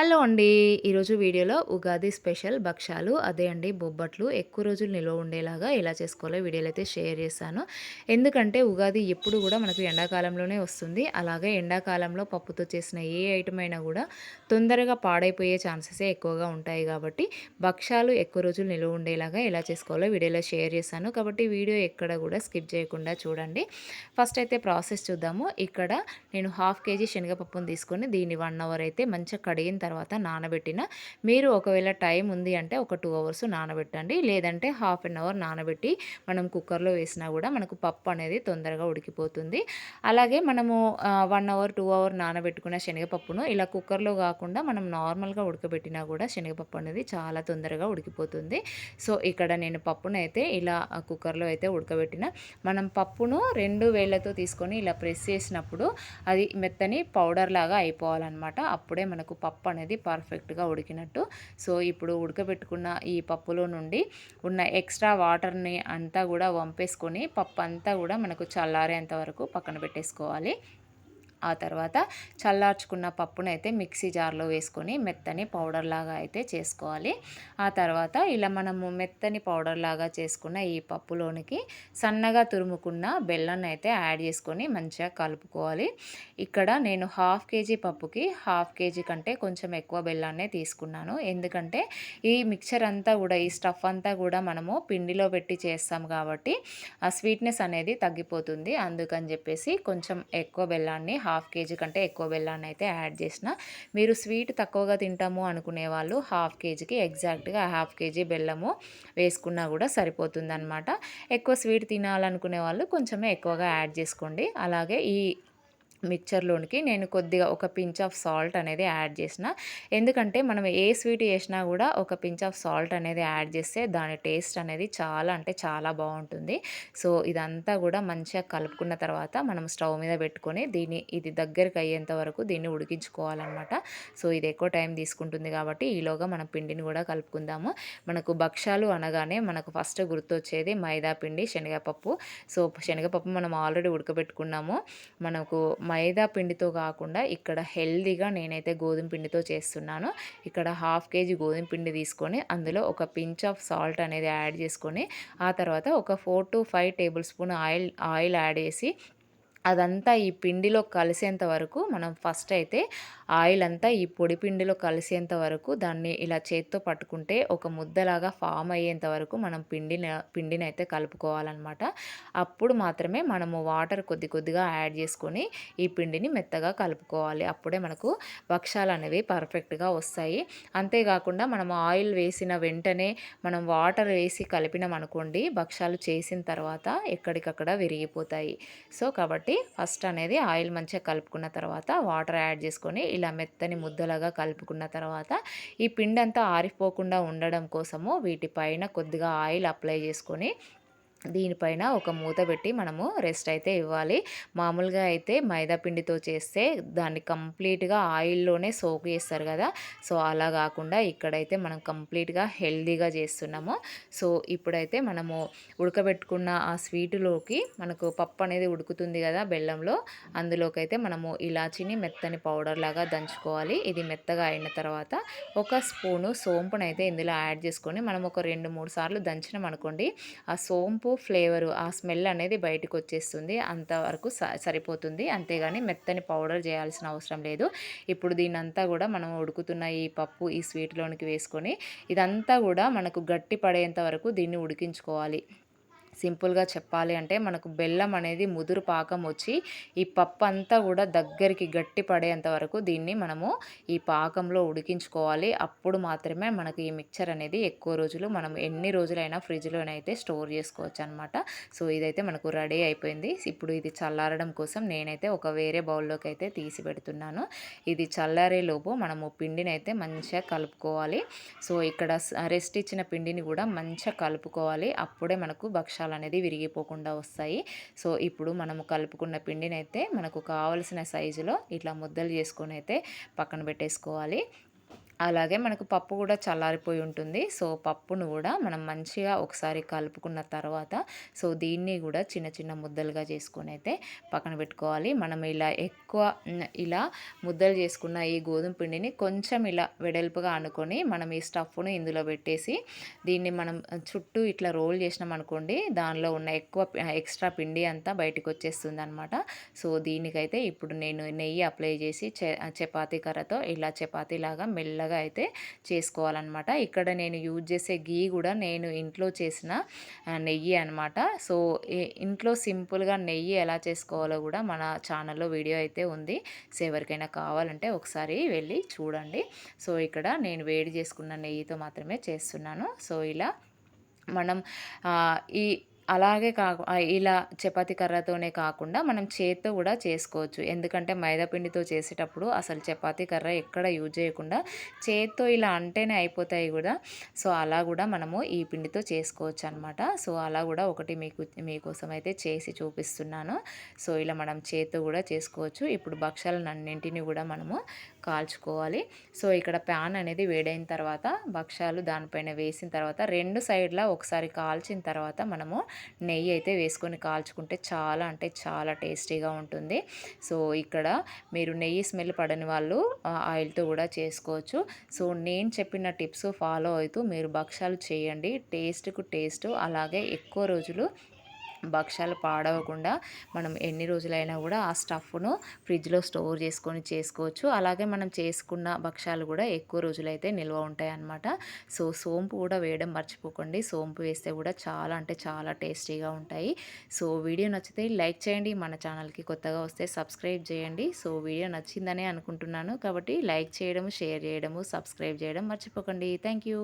Hello అండి. ఈరోజు వీడియోలో ఉగాది స్పెషల్ భక్షాలు అదే అండి బొబ్బట్లు ఎక్కువ రోజులు నిల్వ ఉండేలాగా ఎలా చేసుకోవాలో వీడియోలో అయితే షేర్ చేశాను. ఎందుకంటే ఉగాది ఎప్పుడు కూడా మనకు ఎండాకాలంలోనే వస్తుంది. అలాగే ఎండాకాలంలో పప్పుతో చేసిన ఏ ఐటమ్ అయినా కూడా తొందరగా పాడైపోయే ఛాన్సెసే ఎక్కువగా ఉంటాయి కాబట్టి భక్షాలు ఎక్కువ రోజులు నిల్వ ఉండేలాగా ఎలా చేసుకోవాలో వీడియోలో షేర్ చేశాను. కాబట్టి వీడియో ఎక్కడ కూడా స్కిప్ చేయకుండా చూడండి. ఫస్ట్ అయితే ప్రాసెస్ చూద్దాము. ఇక్కడ నేను హాఫ్ కేజీ శనగపప్పును తీసుకొని దీన్ని 1 అవర్ అయితే మంచిగా కడిగిన తర్వాత నానబెట్టిన. మీరు ఒకవేళ టైం ఉంది అంటే ఒక 2 అవర్స్ నానబెట్టండి. లేదంటే హాఫ్ అన్ అవర్ నానబెట్టి మనం కుక్కర్‌లో వేసినా కూడా మనకు పప్పు అనేది తొందరగా ఉడికిపోతుంది. అలాగే మనము 1 అవర్, 2 అవర్ నానబెట్టుకున్న శనగపప్పును ఇలా కుక్కర్‌లో కాకుండా మనం నార్మల్‌గా ఉడకబెట్టినా కూడా శనగపప్పు అనేది చాలా తొందరగా ఉడికిపోతుంది. సో, ఇక్కడ నేను పప్పునైతే ఇలా కుక్కర్‌లో అయితే ఉడకబెట్టిన. మనం పప్పును 2 వేళ్ళతో తీసుకొని ఇలా ప్రెస్ చేసినప్పుడు అది మెత్తని పౌడర్ లాగా అయిపోవాలన్నమాట. అప్పుడే మనకు పప్పు అనేది పర్ఫెక్ట్‌గా ఉడికినట్టు. సో, ఇప్పుడు ఉడకబెట్టుకున్న ఈ పప్పులో నుండి ఉన్న ఎక్స్ట్రా వాటర్‌ని అంతా గూడా వంపేసుకొని పప్పంతా గూడా మనకు చల్లారేంత వరకు పక్కన పెట్టేసుకోవాలి. ఆ తర్వాత చల్లార్చుకున్న పప్పునైతే మిక్సీ జార్‌లో వేసుకొని మెత్తని పౌడర్‌లాగా అయితే చేసుకోవాలి. ఆ తర్వాత ఇలా మనము మెత్తని పౌడర్‌లాగా చేసుకున్న ఈ పప్పులోనికి సన్నగా తురుముకున్న బెల్లాన్నయితే యాడ్ చేసుకొని మంచిగా కలుపుకోవాలి. ఇక్కడ నేను హాఫ్ కేజీ పప్పుకి హాఫ్ కేజీ కంటే కొంచెం ఎక్కువ బెల్లాన్నే తీసుకున్నాను. ఎందుకంటే ఈ మిక్చర్ అంతా గూడా ఈ స్టఫ్ అంతా గూడా మనము పిండిలో పెట్టి చేస్తాం కాబట్టి ఆ స్వీట్‌నెస్ అనేది తగ్గిపోతుంది. అందుకని జెప్పేసి కొంచెం ఎక్కువ బెల్లాన్ని హాఫ్ కేజీ కంటే ఎక్కువ బెల్లాన్నయితే యాడ్ చేసిన. మీరు స్వీట్ తక్కువగా తింటాము అనుకునే వాళ్ళు హాఫ్ కేజీకి ఎగ్జాక్ట్‌గా హాఫ్ కేజీ బెల్లము వేసుకున్నా గూడా సరిపోతుందనమాట. ఎక్కువ స్వీట్ తినాలనుకునే వాళ్ళు కొంచెమే ఎక్కువగా యాడ్ చేసుకోండి. అలాగే ఈ మిక్చర్‌లోనికి నేను కొద్దిగా ఒక పించ్ ఆఫ్ సాల్ట్ అనేది యాడ్ చేసిన. ఎందుకంటే మనం ఏ స్వీట్ చేసినా గూడా ఒక పించ్ ఆఫ్ సాల్ట్ అనేది యాడ్ చేస్తే దాని టేస్ట్ అనేది చాలా అంటే చాలా బావుంటుంది. సో, ఇదంతా గూడా మంచిగా కలుపుకున్న తర్వాత మనం స్టవ్ మీద పెట్టుకొని ఇది దగ్గరికి అయ్యేంత వరకు దీన్ని ఉడికించుకోవాలనమాట. సో, ఇది ఎక్కువ టైం తీసుకుంటుంది కాబట్టి ఈలోగా మనం పిండిని గూడా కలుపుకుందాము. మనకు భక్షాలు అనగానే మనకు ఫస్ట్ గుర్తొచ్చేది మైదా పిండి, శనగపప్పు. సో, శనగపప్పు మనం ఆల్రెడీ ఉడకబెట్టుకున్నాము. మనకు మైదా పిండితో కాకుండా ఇక్కడ హెల్తీగా నేనైతే గోధుమ పిండితో చేస్తున్నాను. ఇక్కడ హాఫ్ కేజీ గోధుమ పిండి తీసుకొని అందులో ఒక పించ్ ఆఫ్ సాల్ట్ అనేది యాడ్ చేసుకొని ఆ తర్వాత ఒక 4-5 టేబుల్ స్పూన్ ఆయిల్ యాడ్ చేసి అదంతా ఈ పిండిలో కలిసేంత వరకు మనం ఫస్ట్ అయితే ఆయిల్ అంతా ఈ పొడి పిండిలో కలిసేంత వరకు దాన్ని ఇలా చేత్తో పట్టుకుంటే ఒక ముద్దలాగా ఫామ్ అయ్యేంత వరకు మనం పిండినైతే కలుపుకోవాలన్నమాట. అప్పుడు మాత్రమే మనము వాటర్ కొద్ది కొద్దిగా యాడ్ చేసుకొని ఈ పిండిని మెత్తగా కలుపుకోవాలి. అప్పుడే మనకు భక్షాలనేవి పర్ఫెక్ట్‌గా వస్తాయి. అంతేకాకుండా మనం ఆయిల్ వేసిన వెంటనే మనం వాటర్ వేసి కలిపినామనుకోండి భక్షాలు చేసిన తర్వాత ఎక్కడికక్కడ విరిగిపోతాయి. సో, కాబట్టి ఫస్ట్ అనేది ఆయిల్ మంచిగా కలుపుకున్న తర్వాత వాటర్ యాడ్ చేసుకొని ఇలా మెత్తని ముద్దలాగా కలుపుకున్న తర్వాత ఈ పిండంతా ఆరిపోకుండా ఉండడం కోసము వీటిపైన కొద్దిగా ఆయిల్ అప్లై చేసుకొని దీనిపైన ఒక మూత పెట్టి మనము రెస్ట్ అయితే ఇవ్వాలి. మామూలుగా అయితే మైదా పిండితో చేస్తే దాన్ని కంప్లీట్‌గా ఆయిల్‌లోనే సోక్ చేస్తారు కదా! సో, అలా కాకుండా ఇక్కడైతే మనం కంప్లీట్‌గా హెల్తీగా చేస్తున్నాము. సో, ఇప్పుడైతే మనము ఉడకబెట్టుకున్న ఆ స్వీటులోకి మనకు పప్పు అనేది ఉడుకుతుంది కదా బెల్లంలో, అందులోకైతే మనము ఇలాచీని మెత్తని పౌడర్‌లాగా దంచుకోవాలి. ఇది మెత్తగా అయిన తర్వాత ఒక స్పూను సోంపునైతే ఇందులో యాడ్ చేసుకొని మనం ఒక 2, 3 సార్లు దంచినామనుకోండి ఆ సోంపు ఫ్లేవరు, ఆ స్మెల్ అనేది బయటకొచ్చేస్తుంది. అంతవరకు సరిపోతుంది. అంతేగాని మెత్తని పౌడర్ చేయాల్సిన అవసరం లేదు. ఇప్పుడు దీన్నంతా గూడా మనం ఉడుకుతున్న ఈ పప్పు ఈ స్వీట్‌లోనికి వేసుకొని ఇదంతా గూడా మనకు గట్టి పడేంత వరకు దీన్ని ఉడికించుకోవాలి. సింపుల్‌గా చెప్పాలి అంటే మనకు బెల్లం అనేది ముదురు పాకం వచ్చి ఈ పప్పు అంతా కూడా దగ్గరికి గట్టి పడేంత వరకు దీన్ని మనము ఈ పాకంలో ఉడికించుకోవాలి. అప్పుడు మాత్రమే మనకు ఈ మిక్చర్ అనేది ఎక్కువ రోజులు మనం ఎన్ని రోజులైనా ఫ్రిడ్జ్‌లోనైతే స్టోర్ చేసుకోవచ్చనమాట. సో, ఇదైతే మనకు రెడీ అయిపోయింది. ఇప్పుడు ఇది చల్లారడం కోసం నేనైతే ఒక వేరే బౌల్‌లోకి అయితే తీసి పెడుతున్నాను. ఇది చల్లారేలోపు మనము పిండినైతే మంచిగా కలుపుకోవాలి. సో, ఇక్కడ రెస్ట్ ఇచ్చిన పిండిని కూడా మంచిగా కలుపుకోవాలి. అప్పుడే మనకు భక్షాలనేది విరిగిపోకుండా వస్తాయి. సో, ఇప్పుడు మనము కలుపుకున్న పిండినైతే మనకు కావాల్సిన సైజులో ఇట్లా ముద్దలు చేసుకొనైతే పక్కన పెట్టేసుకోవాలి. అలాగే మనకు పప్పు కూడా చల్లారిపోయి ఉంటుంది. సో, పప్పును గూడా మనం మంచిగా ఒకసారి కలుపుకున్న తర్వాత, సో, దీన్ని గూడా చిన్న చిన్న ముద్దలుగా చేసుకొనైతే పక్కన పెట్టుకోవాలి. మనం ఇలా ఎక్కువ ఇలా ముద్దలు చేసుకున్న ఈ గోధుమ పిండిని కొంచెం ఇలా వెడల్పుగా అనుకొని, మనం ఈ స్టఫ్‌ని ఇందులో పెట్టేసి, దీన్ని మనం చుట్టూ ఇట్లా రోల్ చేసినామనుకోండి, దానిలో ఉన్న ఎక్స్‌ట్రా పిండి అంతా బయటికొచ్చేస్తుందనమాట. సో, దీనికైతే ఇప్పుడు నేను నెయ్యి అప్లై చేసి చపాతీ కర్రతో ఇలా చపాతీలాగా మెల్లగా అయితే చేసుకోవాలన్నమాట. ఇక్కడ నేను యూజ్ చేసే ఘీ కూడా నేను ఇంట్లో చేసిన నెయ్యి అనమాట. సో, ఇంట్లో సింపుల్‌గా నెయ్యి ఎలా చేసుకోవాలో కూడా మన ఛానల్‌లో వీడియో అయితే ఉంది. సో, ఎవరికైనా కావాలంటే ఒకసారి వెళ్ళి చూడండి. సో, ఇక్కడ నేను వేడి చేసుకున్న నెయ్యితో మాత్రమే చేస్తున్నాను. సో, ఇలా మనం ఈ అలాగే ఇలా చపాతీ కర్రతోనే కాకుండా మనం చేత్తో కూడా చేసుకోవచ్చు. ఎందుకంటే మైదా పిండితో చేసేటప్పుడు అసలు చపాతీ కర్ర ఎక్కడ యూజ్ చేయకుండా చేత్తో ఇలా అంటేనే అయిపోతాయి గూడా. సో, అలా గూడా మనము ఈ పిండితో చేసుకోవచ్చనమాట. సో, అలా గూడా ఒకటి మీకోసం అయితే చేసి చూపిస్తున్నాను. సో, ఇలా మనం చేత్తో గూడా చేసుకోవచ్చు. ఇప్పుడు భక్షాలనన్నింటిని గూడా మనము కాల్చుకోవాలి. సో, ఇక్కడ ప్యాన్ అనేది వేడైన తర్వాత భక్షాలు దానిపైన వేసిన తర్వాత 2 సైడ్‌లా ఒకసారి కాల్చిన తర్వాత మనము నెయ్యి అయితే వేసుకొని కాల్చుకుంటే చాలా అంటే చాలా టేస్టీగా ఉంటుంది. సో, ఇక్కడ మీరు నెయ్యి స్మెల్ పడని వాళ్ళు ఆయిల్‌తో కూడా చేసుకోవచ్చు. సో, నేను చెప్పిన టిప్స్ ఫాలో అవుతూ మీరు భక్షాలు చేయండి. టేస్ట్‌కు టేస్ట్ అలాగే ఎక్కువ రోజులు భక్షాలు పాడవకుండా మనం ఎన్ని రోజులైనా కూడా ఆ స్టఫ్‌ను ఫ్రిడ్జ్‌లో స్టోర్ చేసుకొని చేసుకోవచ్చు. అలాగే మనం చేసుకున్న భక్షాలు కూడా ఎక్కువ రోజులైతే నిల్వ ఉంటాయన్నమాట. సో, సోంపు కూడా వేయడం మర్చిపోకండి. సోంపు వేస్తే కూడా చాలా అంటే చాలా టేస్టీగా ఉంటాయి. సో, వీడియో నచ్చితే లైక్ చేయండి. మన ఛానల్‌కి కొత్తగా వస్తే సబ్స్క్రైబ్ చేయండి. సో, వీడియో నచ్చిందనే అనుకుంటున్నాను. కాబట్టి లైక్ చేయడము, షేర్ చేయడము, సబ్స్క్రైబ్ చేయడం మర్చిపోకండి. Thank you.